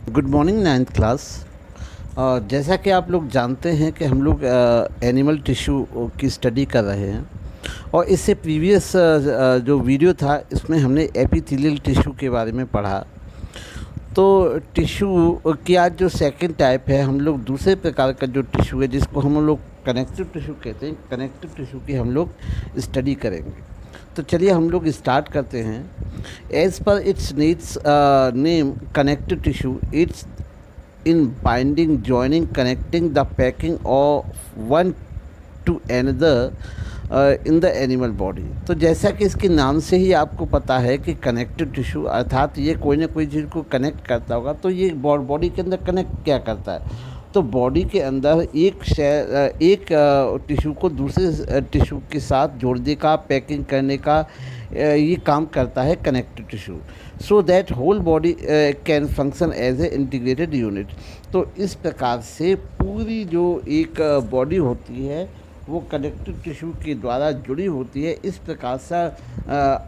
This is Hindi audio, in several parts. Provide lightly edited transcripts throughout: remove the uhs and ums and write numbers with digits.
Good morning ninth class. जैसा कि आप लोग जानते हैं कि हम लोग एनिमल टिश्यू की स्टडी कर रहे हैं और इससे प्रीवियस जो वीडियो था इसमें हमने एपिथेलियल टिश्यू के बारे में पढ़ा। तो टिश्यू की आज जो सेकंड टाइप है, हम लोग दूसरे प्रकार का जो टिश्यू है जिसको हम लोग कनेक्टिव टिश्यू कहते हैं, कनेक्टिव टिश्यू की हम लोग स्टडी करेंगे। तो चलिए हम लोग स्टार्ट करते हैं। As per its needs name connective tissue, its in binding, joining, connecting the packing of one to another in the animal body। तो जैसा कि इसके नाम से ही आपको पता है कि कनेक्टिव टिश्यू अर्थात ये कोई ना कोई चीज़ को कनेक्ट करता होगा। तो ये बॉडी के अंदर कनेक्ट क्या करता है? तो बॉडी के अंदर एक टिश्यू को दूसरे टिश्यू के साथ जोड़ने का, पैकिंग करने का ये काम करता है connective tissue, so that whole body can function as a integrated unit. तो इस प्रकार से पूरी जो एक बॉडी होती है वो कनेक्टिव टिश्यू के द्वारा जुड़ी होती है। इस प्रकार से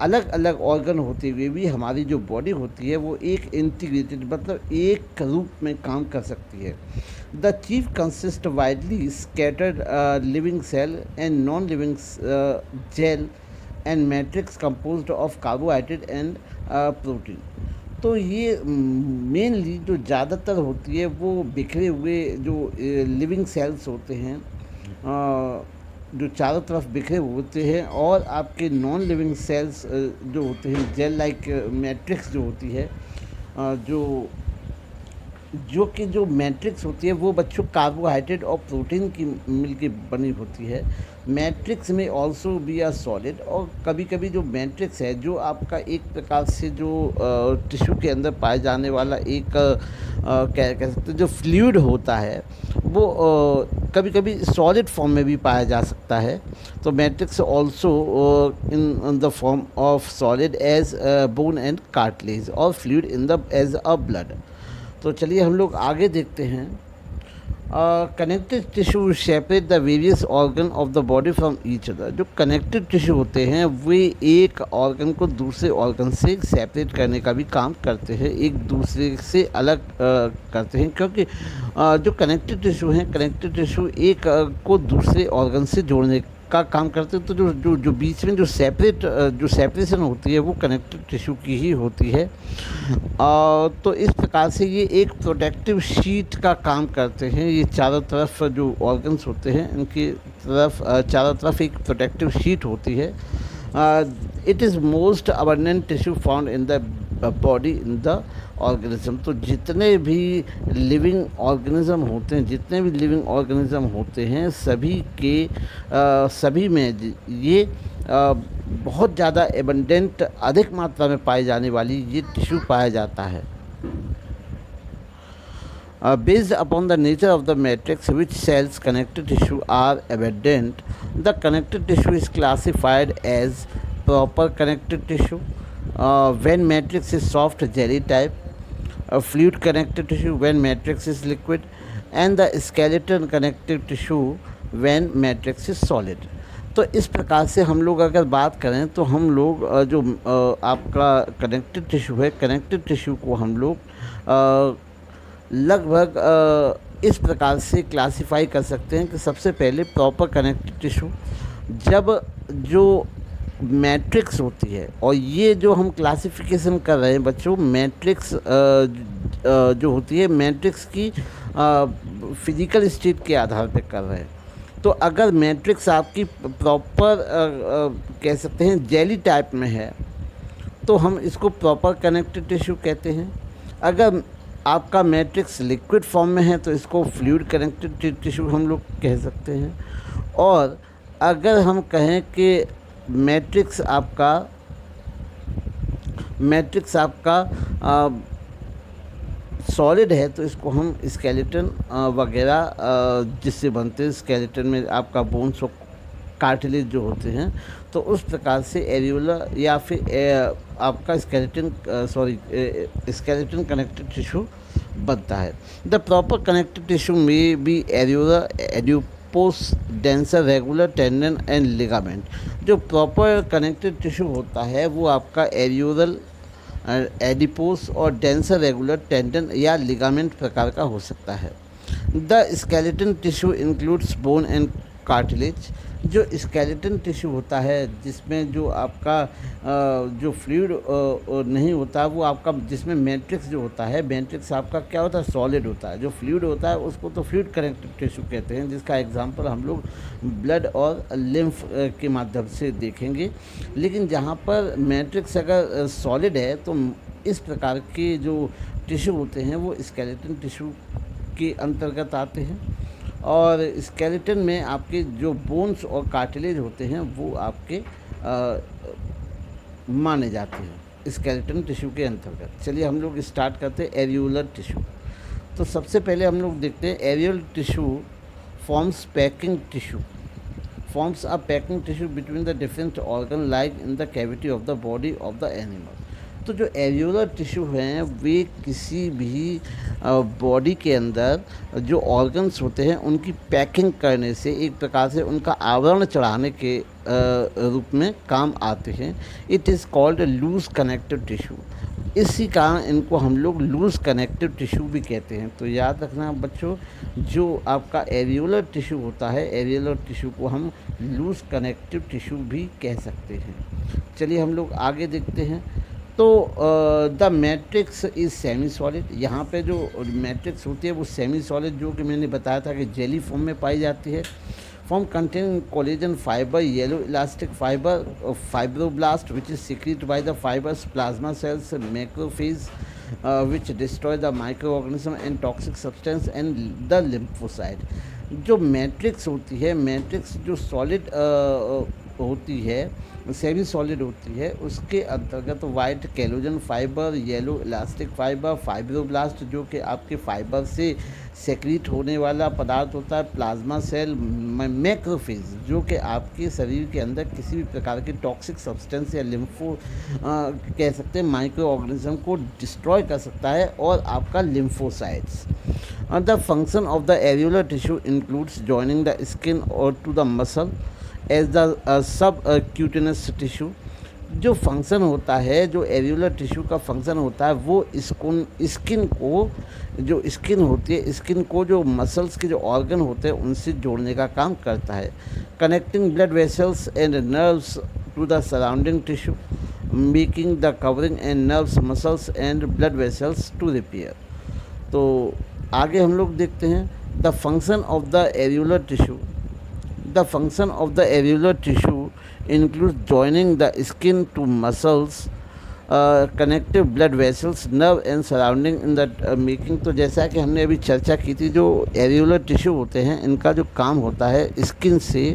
अलग अलग ऑर्गन होते हुए भी हमारी जो बॉडी होती है वो एक इंटीग्रेटेड मतलब एक रूप में काम कर सकती है। The chief consist widely scattered living cell and non living gel and matrix composed of carbohydrate and protein. तो ये मेनली जो ज़्यादातर होती है वो बिखरे हुए जो लिविंग सेल्स होते हैं, जो चारों तरफ बिखरे हुए होते हैं, और आपके नॉन लिविंग सेल्स जो होते हैं जेल लाइक मैट्रिक्स जो होती है, जो मैट्रिक्स होती है वो बच्चों कार्बोहाइड्रेट और प्रोटीन की मिलके बनी होती है। मैट्रिक्स में ऑल्सो बी अ सॉलिड, और कभी कभी जो मैट्रिक्स है जो आपका एक प्रकार से जो टिश्यू के अंदर पाए जाने वाला एक क्या कह सकते हैं जो फ्लूइड होता है वो कभी कभी सॉलिड फॉर्म में भी पाया जा सकता है। तो matrix also in the form of solid as bone and cartilage और fluid in the as a blood. तो चलिए हम लोग आगे देखते हैं। Connective tissue separate the various organ of the body from each other. जो कनेक्टिव टिश्यू होते हैं वे एक ऑर्गन को दूसरे ऑर्गन से सेपरेट करने का भी काम करते हैं, एक दूसरे से अलग करते हैं, क्योंकि जो कनेक्टिव टिश्यू हैं, कनेक्टिव टिश्यू एक को दूसरे ऑर्गन से जोड़ने का काम करते हैं। तो जो जो जो बीच में जो सेपरेशन होती है वो कनेक्टिव टिश्यू की ही होती है। तो इस प्रकार से ये एक प्रोटेक्टिव शीट का काम करते हैं। ये चारों तरफ जो ऑर्गन्स होते हैं इनकी तरफ चारों तरफ एक प्रोटेक्टिव शीट होती है। It is most abundant tissue found in the body in the organism. तो जितने भी लिविंग ऑर्गेनिज्म होते हैं सभी में ये बहुत ज़्यादा एबंडेंट अधिक मात्रा में पाई जाने वाली ये टिश्यू पाया जाता है। Based upon the nature of the matrix which cells connective tissue are abundant, the connective tissue is classified as proper connective tissue when matrix is soft jelly type, fluid connective tissue when matrix is liquid, and the skeleton connective tissue when matrix is solid। तो इस प्रकार से हम लोग अगर बात करें तो हम लोग जो आपका कनेक्टिव टिश्यू है, कनेक्टिव टिश्यू को हम लोग लगभग इस प्रकार से क्लासिफाई कर सकते हैं कि सबसे पहले प्रॉपर कनेक्टिव टिश्यू, जब जो मैट्रिक्स होती है, और ये जो हम क्लासिफिकेशन कर रहे हैं बच्चों, मैट्रिक्स जो होती है मैट्रिक्स की फिजिकल स्टेट के आधार पर कर रहे हैं। तो अगर मैट्रिक्स आपकी प्रॉपर कह सकते हैं जेली टाइप में है तो हम इसको प्रॉपर कनेक्टिव टिश्यू कहते हैं। अगर आपका मैट्रिक्स लिक्विड फॉर्म में है तो इसको फ्लूइड कनेक्टिव टिश्यू हम लोग कह सकते हैं। और अगर हम कहें कि मैट्रिक्स आपका सॉलिड है तो इसको हम स्केलेटन वगैरह जिससे बनते हैं, स्केलेटन में आपका बोन्स और कार्टिलेज जो होते हैं, तो उस प्रकार से एरियोला या फिर आपका स्केलेटन कनेक्टिव टिश्यू बनता है। द प्रॉपर कनेक्टिव टिश्यू में बी areolar, adipose, denser, regular, tendon and ligament. जो प्रॉपर कनेक्टिव टिश्यू होता है वो आपका एरियोरल एडिपोस और डेंसर रेगुलर टेंडन या लिगामेंट प्रकार का हो सकता है। The skeleton tissue includes bone and cartilage. जो स्केलेटन टिश्यू होता है जिसमें जो आपका जो फ्लूइड नहीं होता, वो आपका जिसमें मैट्रिक्स जो होता है, मैट्रिक्स आपका क्या होता है, सॉलिड होता है। जो फ्लूइड होता है उसको तो फ्लूइड कनेक्टिव टिश्यू कहते हैं, जिसका एग्जांपल हम लोग ब्लड और लिम्फ के माध्यम से देखेंगे। लेकिन जहाँ पर मैट्रिक्स अगर सॉलिड है तो इस प्रकार के जो टिश्यू होते हैं वो स्केलेटन टिश्यू के अंतर्गत आते हैं। और स्केलेटन में आपके जो बोन्स और कार्टिलेज होते हैं वो आपके माने जाते हैं स्केलेटन टिश्यू के अंतर्गत। चलिए हम लोग स्टार्ट करते हैं एरियोलर टिश्यू। तो सबसे पहले हम लोग देखते हैं areolar tissue forms packing tissue, forms a packing tissue between the different organ like in the cavity of the body of the animal। तो जो एरियोलर टिश्यू हैं वे किसी भी बॉडी के अंदर जो ऑर्गन्स होते हैं उनकी पैकिंग करने से, एक प्रकार से उनका आवरण चढ़ाने के रूप में काम आते हैं। It is called loose connective tissue. इसी कारण इनको हम लोग लूज़ कनेक्टिव टिश्यू भी कहते हैं। तो याद रखना बच्चों, जो आपका एरियोलर टिश्यू होता है, एरियोलर टिश्यू को हम लूज़ कनेक्टिव टिश्यू भी कह सकते हैं। चलिए हम लोग आगे देखते हैं। तो the matrix is semi solid. यहाँ पे जो मैट्रिक्स होती है वो सेमी सॉलिड, जो कि मैंने बताया था कि जेली फॉर्म में पाई जाती है। Form containing collagen fiber, yellow elastic fiber, fibroblast which is secreted by the fibers, plasma cells, macrophage which destroy the microorganism and toxic substance, and the lymphocyte। जो मैट्रिक्स होती है, मैट्रिक्स जो सॉलिड होती है, सेमी सॉलिड होती है, उसके अंतर्गत white collagen fibre, yellow elastic fibre, fibroblast जो कि आपके फाइबर से सेक्रीट होने वाला पदार्थ होता है, प्लाज्मा सेल, मैक्रोफेज जो कि आपके शरीर के अंदर किसी भी प्रकार की टॉक्सिक सब्सटेंस या लिम्फो कह सकते हैं माइक्रो ऑर्गेनिज्म को डिस्ट्रॉय कर सकता है, और आपका lymphocytes. The function of the areolar tissue includes joining the skin और to the muscle as the subcutaneous tissue. जो फंक्शन होता है, जो एरियोलर टिश्यू का फंक्शन होता है, वो स्किन को, जो स्किन होती है, स्किन को जो मसल्स के जो ऑर्गन होते हैं उनसे जोड़ने का काम करता है। Connecting blood vessels and nerves to the surrounding tissue, making the covering and nerves muscles and blood vessels to repair. तो आगे हम लोग देखते हैं the function of the areolar tissue. The function of the areolar tissue includes joining the skin to muscles, connective blood vessels, nerve and surrounding in the making। तो जैसा कि हमने अभी चर्चा की थी, जो एरियोलर टिश्यू होते हैं इनका जो काम होता है स्किन से,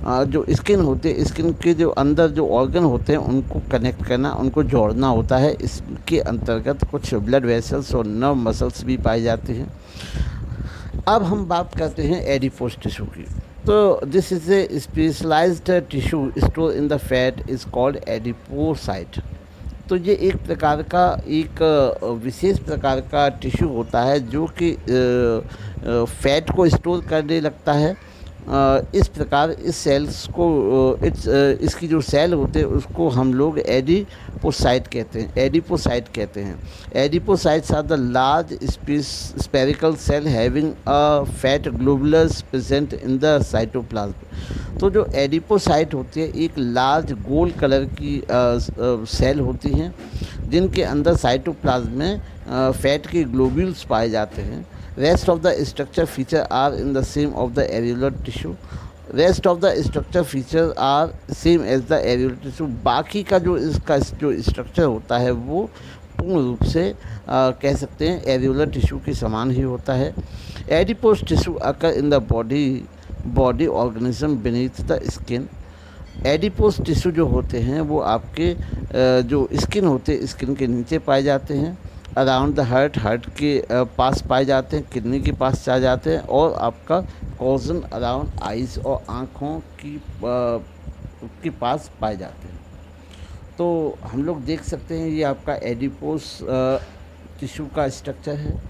जो स्किन होते हैं, स्किन के जो अंदर जो ऑर्गन होते हैं उनको कनेक्ट करना, उनको जोड़ना होता है। इसके अंतर्गत कुछ ब्लड वेसल्स और नर्व मसल्स भी पाए जाते हैं। अब हम बात करते हैं एडिपोस टिश्यू की। तो this is a specialized tissue store in the fat is called adipocyte. तो ये एक प्रकार का, एक विशेष प्रकार का टिश्यू होता है जो कि फैट को स्टोर करने लगता है। इस प्रकार इस सेल्स को, इसकी जो सेल होते हैं उसको हम लोग एडिपोसाइट कहते हैं, एडिपोसाइट कहते हैं। Adipocytes are the large spherical cell having a fat globules present in the cytoplasm. तो जो एडिपोसाइट होती है एक लार्ज गोल कलर की सेल होती हैं जिनके अंदर साइटोप्लाज्म में फैट के ग्लोब्यूल्स पाए जाते हैं। Rest of the structure feature are in the same of the areolar tissue। Rest of the structure features are same as the areolar tissue। बाकी का जो इसका जो स्ट्रक्चर होता है वो पूर्ण रूप से कह सकते हैं एरियोलर टिश्यू के समान ही होता है। Adipose tissue occur in the body organism beneath the skin. Adipose tissue जो होते हैं वो आपके जो स्किन होते हैं स्किन के नीचे पाए जाते हैं, अराउंड द हार्ट के पास पाए जाते हैं, किडनी के पास आ जाते हैं, और आपका कॉजन अराउंड आइज़ और आँखों के पास पाए जाते हैं। तो हम लोग देख सकते हैं ये आपका एडिपोस टिश्यू का स्ट्रक्चर है।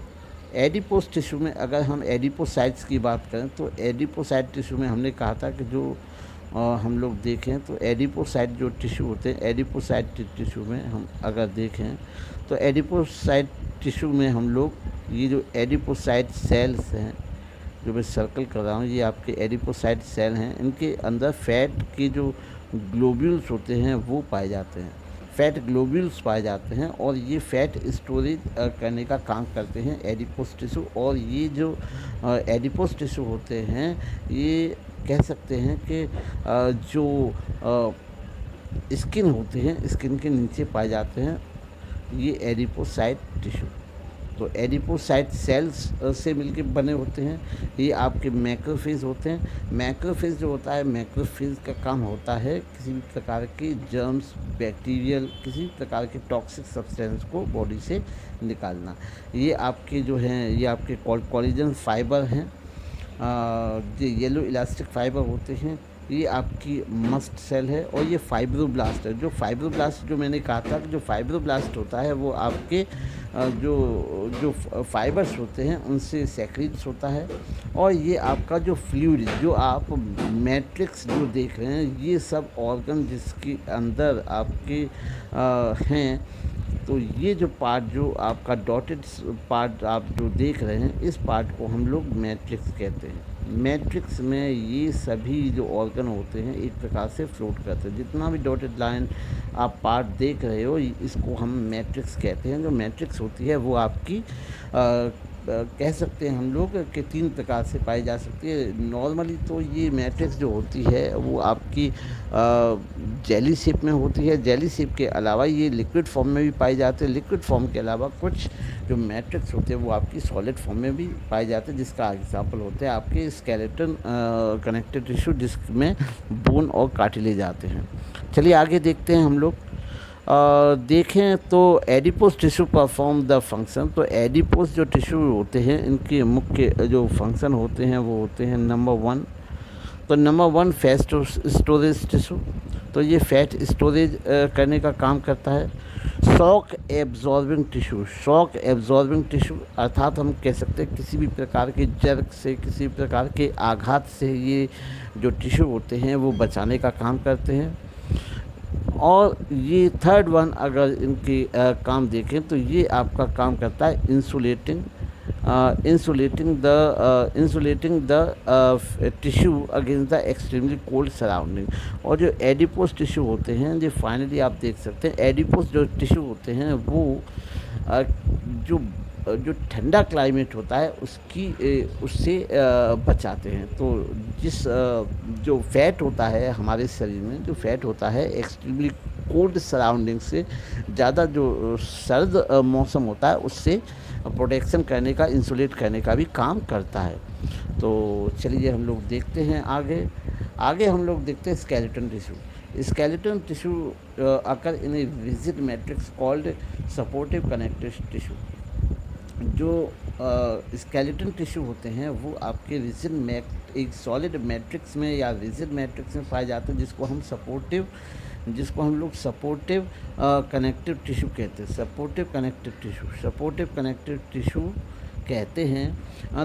एडिपोस टिश्यू में अगर हम एडिपोसाइट्स की बात करें तो एडिपोसाइट टिश्यू में हमने कहा था कि जो और हम लोग देखें तो एडिपोसाइट जो टिश्यू होते हैं, एडिपोसाइट टिश्यू में हम अगर देखें तो एडिपोसाइट टिश्यू में हम लोग ये जो एडिपोसाइट सेल्स हैं, जो मैं सर्कल कर रहा हूँ, ये आपके एडिपोसाइट सेल हैं। इनके अंदर फैट के जो ग्लोब्यूल्स होते हैं वो पाए जाते हैं, फैट ग्लोब्यूल्स पाए जाते हैं, और ये फैट स्टोरेज करने का काम करते हैं एडिपोस टिश्यू। और ये जो एडिपोस टिश्यू होते हैं, ये कह सकते हैं कि जो स्किन होते हैं, स्किन के नीचे पाए जाते हैं ये एडिपोसाइट टिश्यू। तो एडिपोसाइट सेल्स से मिलके बने होते हैं। ये आपके मैक्रोफेज होते हैं। मैक्रोफेज जो होता है, मैक्रोफेज का काम होता है किसी भी प्रकार के जर्म्स, बैक्टीरियल, किसी भी प्रकार के टॉक्सिक सब्सटेंस को बॉडी से निकालना। ये आपके जो हैं, ये आपके कोलेजन फाइबर हैं, जो येलो इलास्टिक फाइबर होते हैं। ये आपकी मस्ट सेल है, और ये फाइब्रोब्लास्ट है। जो फाइब्रोब्लास्ट जो मैंने कहा था कि जो फाइब्रोब्लास्ट होता है वो आपके जो जो फाइबर्स होते हैं उनसे सेक्रीट्स होता है। और ये आपका जो फ्लूइड, जो आप मैट्रिक्स जो देख रहे हैं, ये सब ऑर्गन जिसके अंदर आपके हैं। तो ये जो पार्ट, जो आपका डॉटेड पार्ट आप जो देख रहे हैं, इस पार्ट को हम लोग मैट्रिक्स कहते हैं। मैट्रिक्स में ये सभी जो ऑर्गन होते हैं एक प्रकार से फ्लोट करते हैं। जितना भी डॉटेड लाइन आप पार्ट देख रहे हो, इसको हम मैट्रिक्स कहते हैं। जो मैट्रिक्स होती है वो आपकी कह सकते हैं हम लोग कि 3 प्रकार से पाई जा सकती है। नॉर्मली तो ये मैट्रिक्स जो होती है वो आपकी जेली शेप में होती है। जेली शेप के अलावा ये लिक्विड फॉर्म में भी पाए जाते हैं। लिक्विड फॉर्म के अलावा कुछ जो मैट्रिक्स होते हैं वो आपकी सॉलिड फॉर्म में भी पाए जाते हैं, जिसका एग्जाम्पल होते हैं आपके स्केलेटन कनेक्टिव टिश्यू, जिसमें बोन और कार्टिलेज आते हैं। चलिए आगे देखते हैं हम लोग। देखें तो adipose tissue perform the function. तो एडिपोस जो टिश्यू होते हैं, इनके मुख्य जो फंक्शन होते हैं वो होते हैं नंबर 1। तो नंबर 1 फैट स्टोरेज टिश्यू। तो ये फैट स्टोरेज करने का काम करता है। Shock absorbing tissue. Shock absorbing tissue अर्थात हम कह सकते हैं किसी भी प्रकार के जर्क से, किसी भी प्रकार के आघात से ये जो टिश्यू होते हैं वो बचाने का काम करते हैं। और ये थर्ड वन अगर इनकी काम देखें तो ये आपका काम करता है insulating the tissue against the extremely cold surrounding. और जो एडिपोस टिश्यू होते हैं, जो फाइनली आप देख सकते हैं, एडिपोस जो टिश्यू होते हैं वो जो ठंडा क्लाइमेट होता है उससे बचाते हैं। तो जिस जो फैट होता है हमारे शरीर में, जो फैट होता है एक्सट्रीमली कोल्ड सराउंडिंग से, ज़्यादा जो सर्द मौसम होता है उससे प्रोटेक्शन करने का, इंसुलेट करने का भी काम करता है। तो चलिए हम लोग देखते हैं आगे हम लोग देखते हैं skeleton tissue. Skeleton tissue occur in a rigid matrix called supportive connective tissue. जो स्केलेटन टिश्यू होते हैं वो आपके रिजिड एक सॉलिड मैट्रिक्स में या रिजिड मैट्रिक्स में पाए जाते हैं, जिसको हम लोग सपोर्टिव कनेक्टिव टिश्यू कहते हैं। सपोर्टिव कनेक्टिव टिश्यू कहते हैं।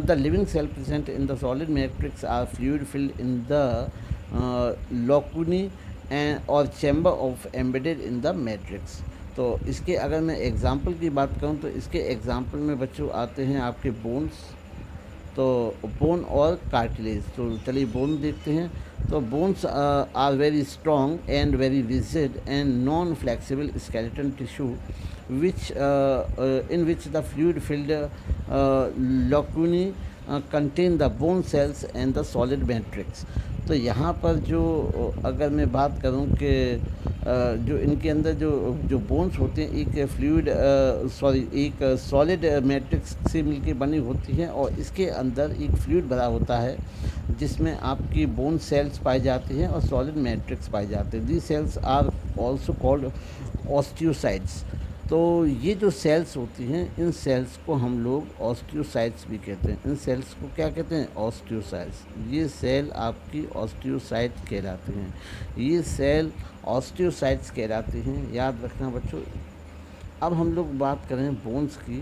The living cell present in the solid matrix are fluid filled in the lacunae और chamber of embedded in the matrix. तो इसके अगर मैं एग्ज़ाम्पल की बात करूं तो इसके एग्ज़ाम्पल में बच्चों आते हैं आपके बोन्स, तो बोन और कार्टिलेज। तो चलिए बोन देखते हैं। तो bones are very strong and very rigid and non flexible skeleton tissue which in which the fluid filled lacunae contain the bone cells and the solid matrix. तो यहाँ पर जो अगर मैं बात करूँ कि जो इनके अंदर जो बोन्स होते हैं एक सॉलिड मैट्रिक्स से मिलके बनी होती हैं, और इसके अंदर एक फ्लूइड भरा होता है जिसमें आपकी बोन सेल्स पाई जाती हैं और सॉलिड मैट्रिक्स पाई जाते हैं। The cells are also called osteocytes. तो ये जो सेल्स होती हैं, इन सेल्स को हम लोग ऑस्टियोसाइट्स भी कहते हैं। इन सेल्स को क्या कहते हैं? ऑस्टियोसाइट्स। ये सेल आपकी ऑस्टियोसाइट्स कहलाते हैं। ये सेल ऑस्टियोसाइट्स कहलाते हैं, याद रखना बच्चों। अब हम लोग बात करें बोन्स की,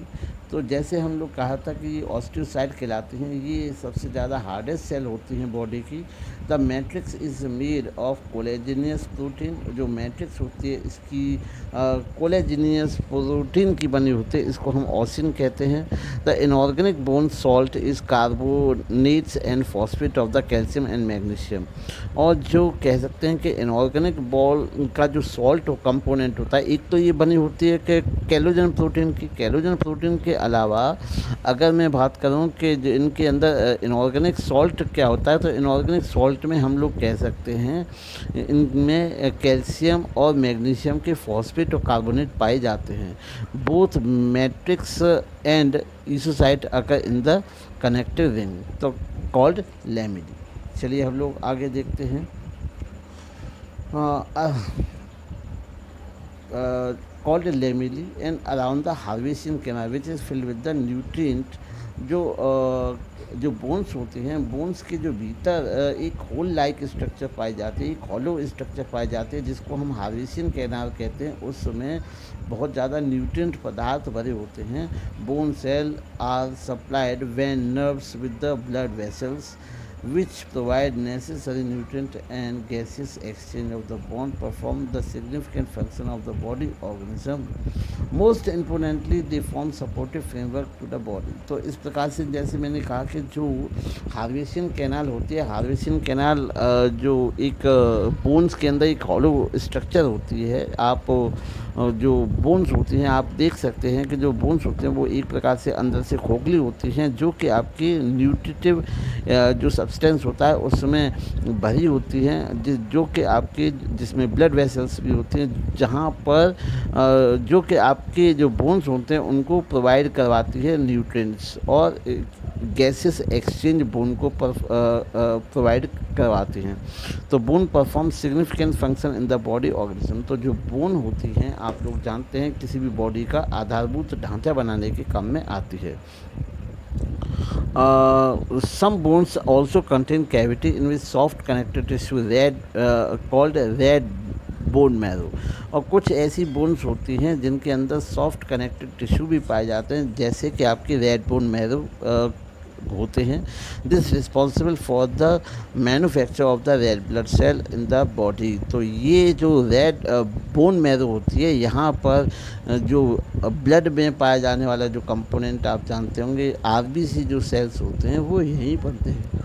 तो जैसे हम लोग कहा था कि ऑस्टियोसाइट कहलाती हैं, ये सबसे ज़्यादा हार्डेस्ट सेल होती हैं बॉडी की। The matrix is made of collagenous protein. जो मैट्रिक्स होती है इसकी कोलेजिनियस प्रोटीन की बनी होती है, इसको हम ऑसिन कहते हैं। The inorganic bone salt is carbonates and phosphate of the calcium and magnesium. और जो कह सकते हैं कि इनऑर्गेनिक बॉल का जो सॉल्ट कंपोनेंट होता है, एक तो ये बनी होती है कि कैलोजन प्रोटीन की। कैलोजन प्रोटीन के अलावा अगर मैं बात करूं कि इनके अंदर इनऑर्गेनिक सॉल्ट क्या होता है, तो इनऑर्गेनिक सॉल्ट में हम लोग कह सकते हैं इनमें कैल्शियम और मैग्नीशियम के फॉस्फेट और कार्बोनेट पाए जाते हैं। Both matrix and osteocyte occur in the connective ring, तो कॉल्ड लैमिडी। चलिए हम लोग आगे देखते हैं। Called lamellae and around the Haversian canal which is filled with the nutrient. जो बोन्स होते हैं, बोन्स के जो भीतर एक होल लाइक स्ट्रक्चर पाई जाती है, एक हॉलो स्ट्रक्चर पाए जाते हैं जिसको हम हार्वेसियन कैनाल कहते हैं। उस समय बहुत ज़्यादा न्यूट्रिएंट पदार्थ भरे होते हैं। Bone cell are supplied when nerves with the blood vessels which provide necessary nutrient and gaseous exchange of the bone perform the significant function of the body organism. Most importantly they form supportive framework to the body। तो इस प्रकार से जैसे मैंने कहा कि जो हार्वेसियन कैनाल होती है, हार्वेसियन कैनाल जो एक बोन्स के अंदर एक हॉलो स्ट्रक्चर होती है। आप जो बोन्स होती हैं, आप देख सकते हैं कि जो बोन्स होते हैं वो एक प्रकार से अंदर से खोखली होती हैं, जो कि आपकी न्यूट्रिटिव जो सब्सटेंस होता है उसमें भरी होती हैं, जो कि आपके जिसमें ब्लड वेसल्स भी होते हैं, जहाँ पर जो कि आपके जो बोन्स होते हैं उनको प्रोवाइड करवाती है न्यूट्रिएंट्स, और गैसेस एक्सचेंज बोन को प्रोवाइड करवाती हैं। तो bone perform significant function in the body organism. तो जो बोन होती हैं, आप लोग जानते हैं किसी भी बॉडी का आधारभूत ढांचा बनाने के काम में आती है। Some bones also contain cavity in which soft connective tissue called red bone marrow. और कुछ ऐसी बोन्स होती हैं जिनके अंदर सॉफ्ट कनेक्टिव टिश्यू भी पाए जाते हैं, जैसे कि आपकी रेड बोन मैरो होते हैं। This responsible for the manufacture of the red blood cell in the body. तो ये जो रेड बोन मैरो होती है, यहाँ पर जो ब्लड में पाया जाने वाला जो कंपोनेंट आप जानते होंगे, आरबीसी जो सेल्स होते हैं वो यहीं बनते हैं।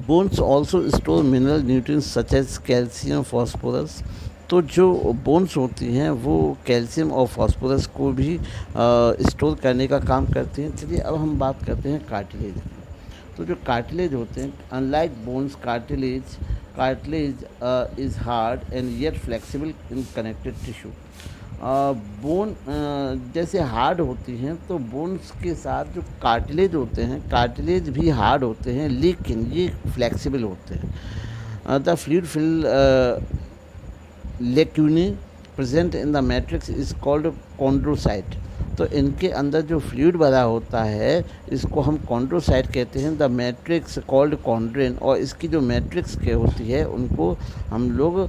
Bones also store mineral nutrients such as calcium phosphorus. तो जो बोन्स होती हैं वो कैल्शियम और फास्फोरस को भी स्टोर करने का काम करती हैं। चलिए अब हम बात करते हैं कार्टिलेज की। तो जो कार्टिलेज होते हैं, unlike bones cartilage is hard and yet flexible in connected tissue. Bone जैसे हार्ड होती हैं, तो बोन्स के साथ जो कार्टिलेज होते हैं, कार्टिलेज भी हार्ड होते हैं लेकिन ये फ्लेक्सिबल होते हैं। The fluid fill lacunae present in the matrix is called chondrocyte. तो इनके अंदर जो फ्लूइड भरा होता है इसको हम कॉन्ड्रोसाइट कहते हैं। द मैट्रिक्स कॉल्ड कॉन्ड्रिन, और इसकी जो मैट्रिक्स के होती है उनको हम लोग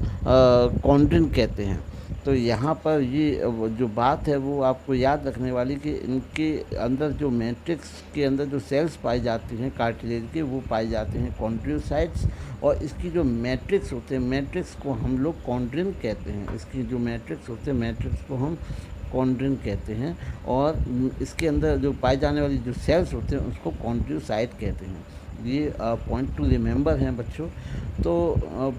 कॉन्ड्रिन कहते हैं। तो यहाँ पर ये जो बात है वो आपको याद रखने वाली कि इनके अंदर जो मैट्रिक्स के अंदर जो सेल्स पाई जाती हैं कार्टिलेज के, वो पाई जाते हैं कॉन्ड्रोसाइट्स, और इसकी जो मैट्रिक्स होते हैं, मैट्रिक्स को हम लोग कॉन्ड्रिन कहते हैं। इसकी जो मैट्रिक्स होते हैं, मैट्रिक्स को हम कॉन्ड्रिन कहते हैं, और इसके अंदर जो पाई जाने वाली जो सेल्स होते हैं उसको कॉन्ड्रोसाइट कहते हैं। ये पॉइंट टू रिमेंबर हैं बच्चों। तो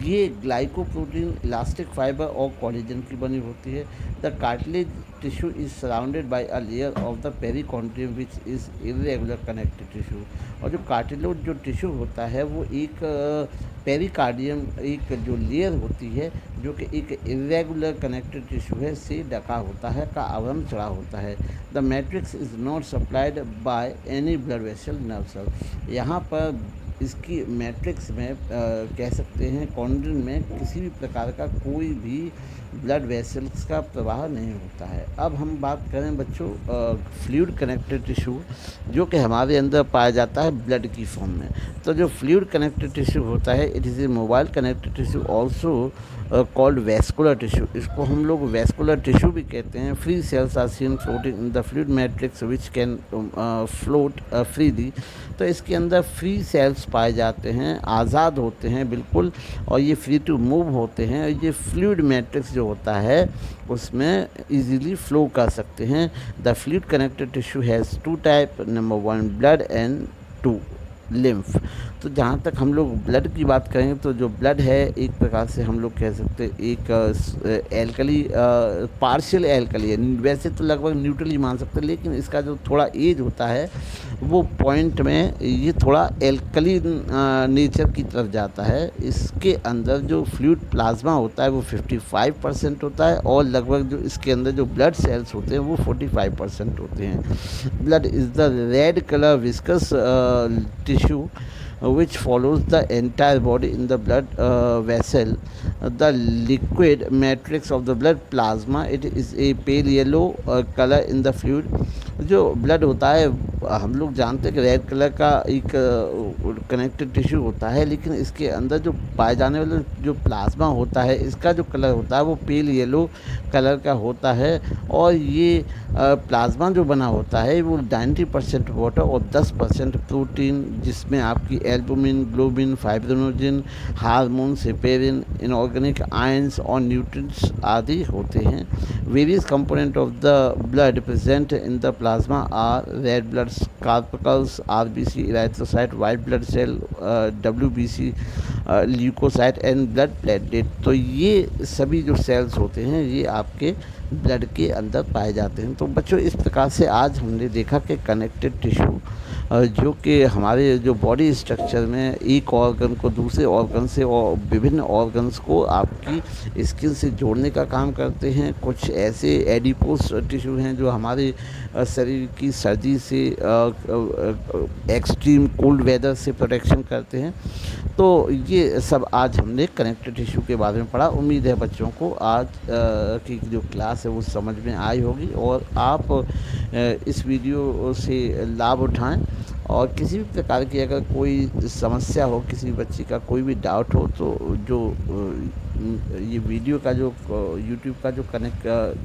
ये ग्लाइकोप्रोटीन, इलास्टिक फाइबर और कोलेजन की बनी होती है। The cartilage tissue is surrounded by a layer of the perichondrium which is irregular connective tissue. और जो कार्टिलेज जो टिश्यू होता है वो एक पेरिकार्डियम, एक जो लेयर होती है जो कि एक इरेगुलर कनेक्टिव टिश्यू है से ढका होता है, का आवरण चढ़ा होता है। The matrix is not supplied by any blood vessel nerve cell. यहाँ पर इसकी मैट्रिक्स में कह सकते हैं कॉन्ड्रिन में किसी भी प्रकार का कोई भी ब्लड वेसल्स का प्रवाह नहीं होता है। अब हम बात करें बच्चों फ्लूइड कनेक्टेड टिश्यू जो कि हमारे अंदर पाया जाता है ब्लड की फॉर्म में। तो जो फ्लूइड कनेक्टेड टिश्यू होता है it is a mobile connected tissue also called vascular tissue. इसको हम लोग वैस्कुलर टिश्यू भी कहते हैं। Free cells are seen floating in the fluid matrix which can float freely. तो इसके अंदर फ्री सेल्स पाए जाते हैं, आज़ाद होते हैं बिल्कुल, और ये फ्री टू मूव होते हैं। ये फ्लूइड मैट्रिक्स जो होता है उसमें इजीली फ्लो कर सकते हैं। The fluid connected tissue has two type, number 1 blood and 2 lymph. तो जहाँ तक हम लोग ब्लड की बात करें तो जो ब्लड है एक प्रकार से हम लोग कह सकते हैं एक एल्कली पार्शियल एल्कली है। वैसे तो लगभग न्यूट्रल ही मान सकते हैं, लेकिन इसका जो थोड़ा एज होता है वो पॉइंट में ये थोड़ा एल्कली नेचर की तरफ जाता है। इसके अंदर जो फ्लूइड प्लाज्मा होता है वो 55% होता है, और लगभग जो इसके अंदर जो ब्लड सेल्स होते हैं वो 45% होते हैं। Blood is the red colour viscous tissue which follows the entire body in the blood vessel. The liquid matrix of the blood plasma, it is a pale yellow color in the fluid. जो ब्लड होता है हम लोग जानते हैं कि रेड कलर का एक कनेक्टेड टिश्यू होता है, लेकिन इसके अंदर जो पाए जाने वाला जो प्लाज्मा होता है इसका जो कलर होता है वो पेल येलो कलर का होता है। और ये प्लाज्मा जो बना होता है वो 90% वाटर और 10% प्रोटीन, जिसमें आपकी albumin, globin, fibrinogen, hormone, heparin, inorganic ions और न्यूट्रिएंट्स आदि होते हैं। Various component of the blood present in the plasma are red blood corpuscles, RBC, erythrocyte, white blood cell, WBC, leucocyte and blood platelet. तो ये सभी जो सेल्स होते हैं ये आपके ब्लड के अंदर पाए जाते हैं। तो बच्चों इस प्रकार से आज हमने देखा कि कनेक्टेड टिश्यू जो कि हमारे जो बॉडी स्ट्रक्चर में एक ऑर्गन को दूसरे ऑर्गन से और विभिन्न ऑर्गन्स को आपकी स्किन से जोड़ने का काम करते हैं। कुछ ऐसे एडिपोस टिश्यू हैं जो हमारे शरीर की सर्दी से एक्सट्रीम कोल्ड वेदर से प्रोटेक्शन करते हैं। तो ये सब आज हमने कनेक्टेड टिश्यू के बारे में पढ़ा। उम्मीद है बच्चों को आज की जो क्लास है वो समझ में आई होगी और आप इस वीडियो से लाभ उठाएं। और किसी भी प्रकार की अगर कोई समस्या हो, किसी बच्चे का कोई भी डाउट हो, तो जो ये वीडियो का जो यूट्यूब का जो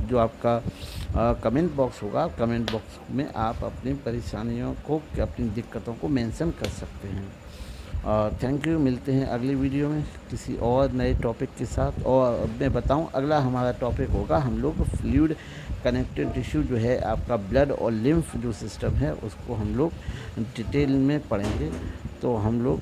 जो आपका कमेंट बॉक्स होगा, कमेंट बॉक्स में आप अपनी परेशानियों को, अपनी दिक्कतों को मेंशन कर सकते हैं। Thank you. मिलते हैं अगली वीडियो में किसी और नए टॉपिक के साथ। और मैं बताऊं अगला हमारा टॉपिक होगा, हम लोग फ्लूइड कनेक्टेड टिश्यू जो है आपका ब्लड और लिम्फ जो सिस्टम है उसको हम लोग डिटेल में पढ़ेंगे। तो हम लोग